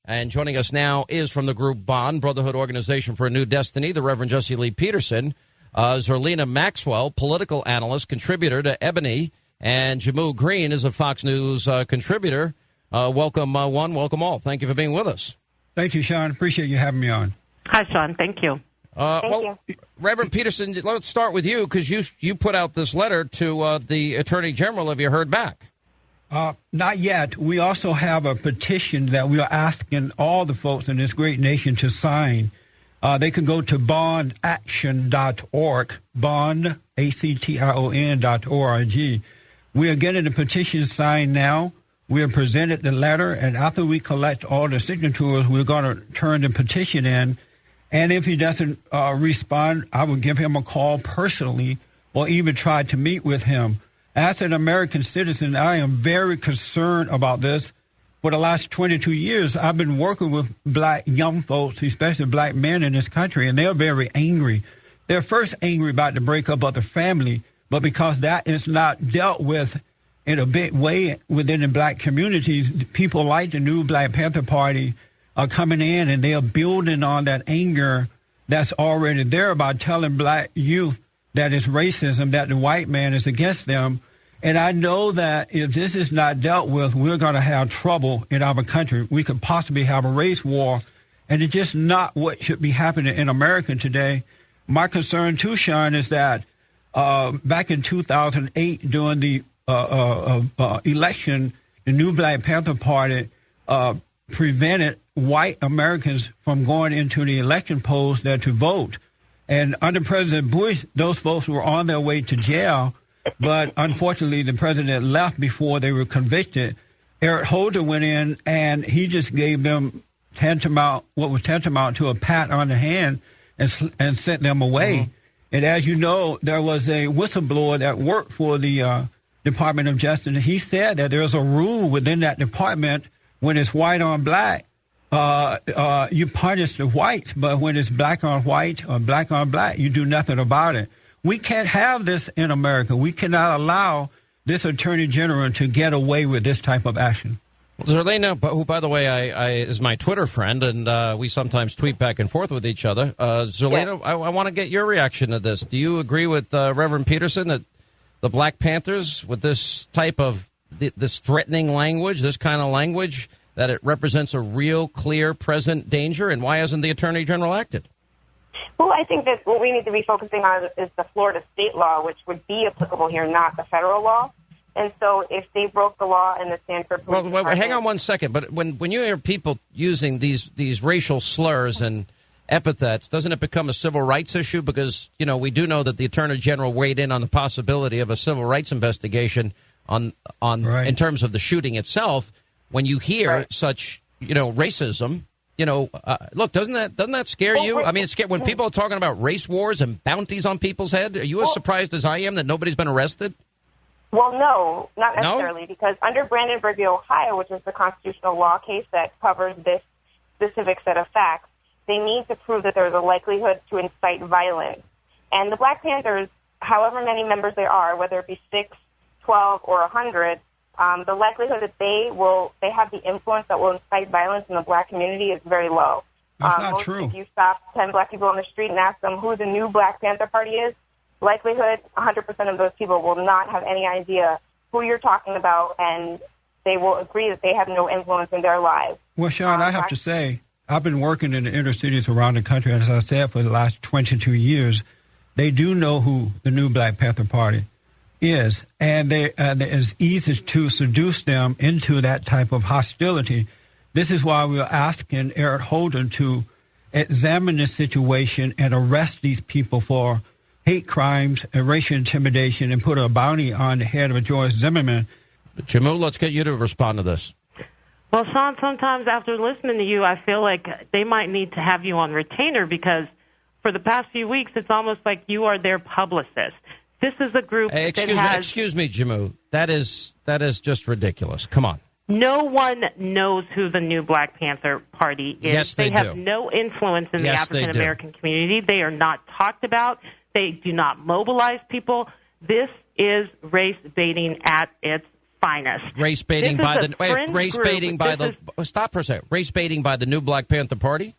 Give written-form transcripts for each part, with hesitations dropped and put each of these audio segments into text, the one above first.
And joining us now is from the group Bond, Brotherhood Organization for a New Destiny, the Reverend Jesse Lee Peterson, Zerlina Maxwell, political analyst, contributor to Ebony, and Jehmu Greene is a Fox News contributor. Welcome, one. Welcome all. Thank you for being with us. Thank you, Sean. Appreciate you having me on. Hi, Sean. Thank you. Thank you. Reverend Peterson, let's start with you because you put out this letter to the Attorney General. Have you heard back? Not yet. We also have a petition that we are asking all the folks in this great nation to sign. They can go to bondaction.org, bond, ACTION.org. We are getting the petition signed now. We have presented the letter, and after we collect all the signatures, we're going to turn the petition in. And if he doesn't respond, I will give him a call personally or even try to meet with him. As an American citizen, I am very concerned about this. For the last 22 years, I've been working with black young folks, especially black men in this country, and they're very angry. They're first angry about the breakup of the family, but because that is not dealt with in a big way within the black communities, people like the new Black Panther Party are coming in and they are building on that anger that's already there by telling black youth that it's racism, that the white man is against them. And I know that if this is not dealt with, we're going to have trouble in our country. We could possibly have a race war, and it's just not what should be happening in America today. My concern, too, Sean, is that back in 2008, during the election, the new Black Panther Party prevented white Americans from going into the election polls there to vote. And under President Bush, those folks were on their way to jail. But unfortunately, the president left before they were convicted. Eric Holder went in and he just gave them what was tantamount to a pat on the hand and sent them away. Mm-hmm. And as you know, there was a whistleblower that worked for the Department of Justice. And he said that there's a rule within that department when it's white on black, you punish the whites. But when it's black on white or black on black, you do nothing about it. We can't have this in America. We cannot allow this Attorney General to get away with this type of action. Well, Zerlina, who, by the way, is my Twitter friend, and we sometimes tweet back and forth with each other. Zerlina, yeah. I want to get your reaction to this. Do you agree with Reverend Peterson that the Black Panthers, with this type of this threatening language, this kind of language, that it represents a real, clear, present danger? And why hasn't the Attorney General acted? Well, I think that what we need to be focusing on is the Florida state law, which would be applicable here, not the federal law. And so if they broke the law and the Stanford Police Department... hang on one second. But when you hear people using these racial slurs and epithets, doesn't it become a civil rights issue? Because, you know, we do know that the Attorney General weighed in on the possibility of a civil rights investigation on right. In terms of the shooting itself. When you hear right. such, racism... look, doesn't that scare you? I mean, it's scary when people are talking about race wars and bounties on people's head. Are you as surprised as I am that nobody's been arrested? Well, no, not necessarily, because under Brandenburg v. Ohio, which is the constitutional law case that covers this specific set of facts, they need to prove that there's a likelihood to incite violence. And the Black Panthers, however many members there are, whether it be 6, 12, or 100, the likelihood that they have the influence that will incite violence in the black community is very low. That's not true. If you stop 10 black people on the street and ask them who the new Black Panther Party is, likelihood 100% of those people will not have any idea who you're talking about, and they will agree that they have no influence in their lives. Well, Sean, I have to say, I've been working in the inner cities around the country, as I said, for the last 22 years. They do know who the new Black Panther Party is, and it's easy to seduce them into that type of hostility. This is why we're asking Eric Holder to examine this situation and arrest these people for hate crimes and racial intimidation and put a bounty on the head of George Zimmerman. Jehmu, let's get you to respond to this. Well, Sean, sometimes after listening to you, I feel like they might need to have you on retainer because for the past few weeks, it's almost like you are their publicist. This is a group Excuse me, Jehmu. That is just ridiculous. Come on. No one knows who the new Black Panther Party is. Yes, they have no influence in the African-American community. They are not talked about. They do not mobilize people. This is race baiting at its finest. Race baiting This by is the a fringe race group. baiting by This the stop for a second. Race baiting by the new Black Panther Party.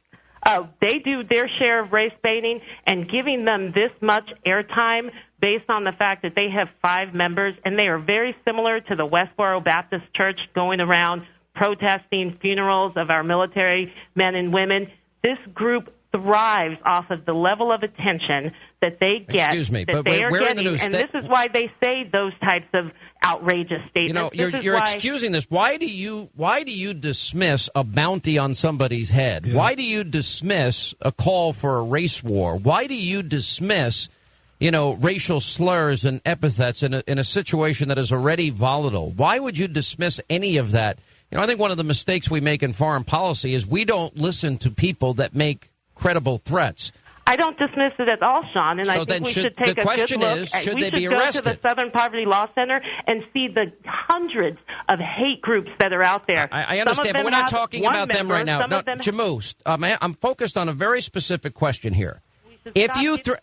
Oh, they do their share of race baiting, and giving them this much airtime based on the fact that they have 5 members, and they are very similar to the Westboro Baptist Church going around protesting funerals of our military men and women. This group thrives off of the level of attention that they get. Excuse me, that but they are where in getting, the news? and this is why they say those types of outrageous statements. You know, you're excusing this. Why do you dismiss a bounty on somebody's head? Yeah. Why do you dismiss a call for a race war? Why do you dismiss, racial slurs and epithets in a situation that is already volatile? Why would you dismiss any of that? I think one of the mistakes we make in foreign policy is we don't listen to people that make credible threats. I don't dismiss it at all, Sean, and so I think we should take the a question good look. Is, should we they should be go arrested? to the Southern Poverty Law Center and see the hundreds of hate groups that are out there. I understand, but we're not talking about them right now. No, Jehmu, I'm focused on a very specific question here.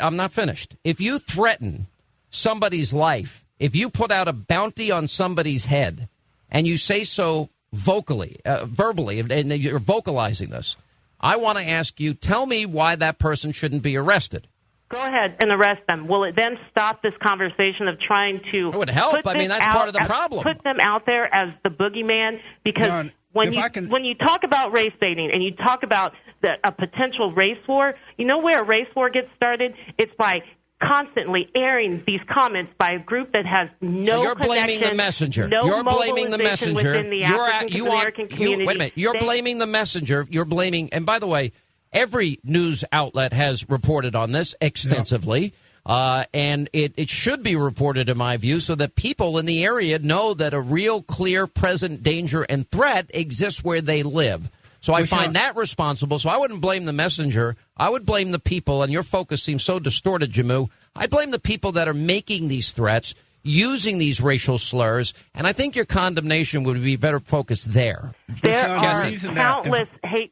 I'm not finished. If you threaten somebody's life, if you put out a bounty on somebody's head, and you say so verbally, and you're vocalizing this, I want to ask you, tell me why that person shouldn't be arrested. Go ahead and arrest them. Will it then stop this conversation of trying to... It would help. I mean, that's part of the problem. Put them out there as the boogeyman, because when you talk about race baiting and you talk about a potential race war, you know where a race war gets started? It's by constantly airing these comments by a group that has no you're blaming the messenger. You're blaming the messenger. Wait a minute. You're blaming the messenger. You're blaming. And by the way, every news outlet has reported on this extensively. Yeah. And it should be reported, in my view, so that people in the area know that a real, clear, present danger and threat exists where they live. So I find that responsible. So I wouldn't blame the messenger. I would blame the people, and your focus seems so distorted, Jehmu. I blame the people that are making these threats, using these racial slurs, and I think your condemnation would be better focused there. There are countless hate.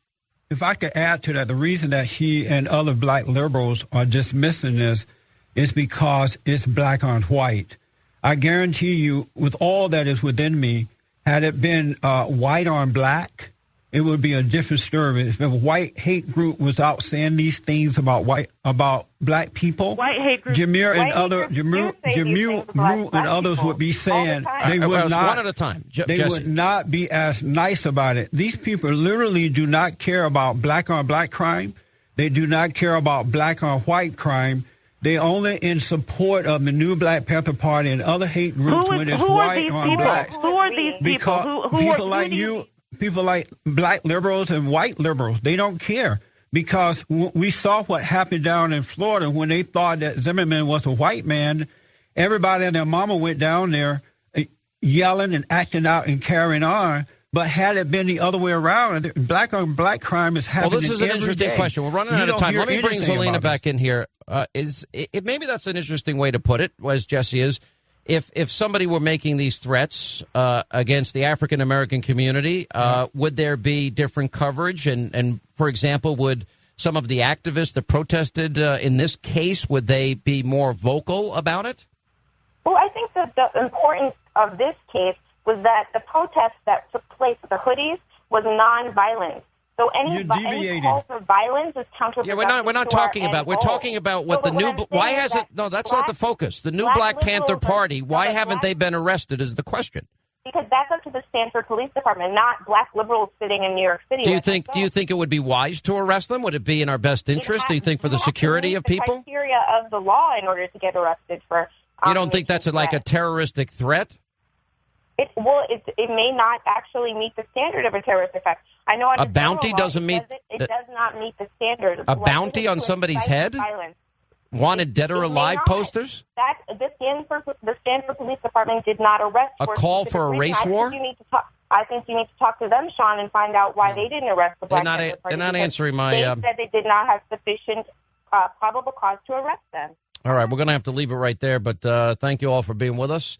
If I could add to that, the reason that he and other black liberals are dismissing this is because it's black on white. I guarantee you, with all that is within me, had it been white on black, it would be a different story. If a white hate group was out saying these things about black people, white hate groups, Jehmu and others would be saying they would not. One at a time. They would not be as nice about it. These people literally do not care about black on black crime. They do not care about black on white crime. They only in support of the new Black Panther Party and other hate groups when it's white on black. Who are these people? Because people like you. People like black liberals and white liberals, they don't care, because we saw what happened down in Florida when they thought that Zimmerman was a white man. Everybody and their mama went down there yelling and acting out and carrying on. But had it been the other way around, black on black crime is happening. Well, this is an interesting question. We're running out of time. Let me bring Zerlina back in here. Maybe that's an interesting way to put it, as Jesse is. If somebody were making these threats against the African American community, would there be different coverage? And for example, would some of the activists that protested in this case, would they be more vocal about it? Well, I think that the importance of this case was that the protest that took place with the hoodies was nonviolent. So any call for violence is counterproductive. Yeah, we're not talking about. We're talking about what the new. Why has it? No, that's not the focus. The new Black Panther Party. Why haven't they been arrested? Is the question. Because that's up to the Stanford Police Department, not black liberals sitting in New York City. Do you think it would be wise to arrest them? Would it be in our best interest? Do you think for the security of people? The criteria of the law in order to get arrested for. You don't think that's like a terroristic threat? It may not actually meet the standard of a terrorist effect. I know a bounty doesn't meet. It does not meet the standard. A bounty on somebody's head? Wanted dead or alive posters? The Stanford Police Department did not arrest. A call for a race war? I think you need to talk to them, Sean, and find out why they didn't arrest the Black Panther Party. They're not answering my. They said they did not have sufficient probable cause to arrest them. All right, we're going to have to leave it right there, but thank you all for being with us.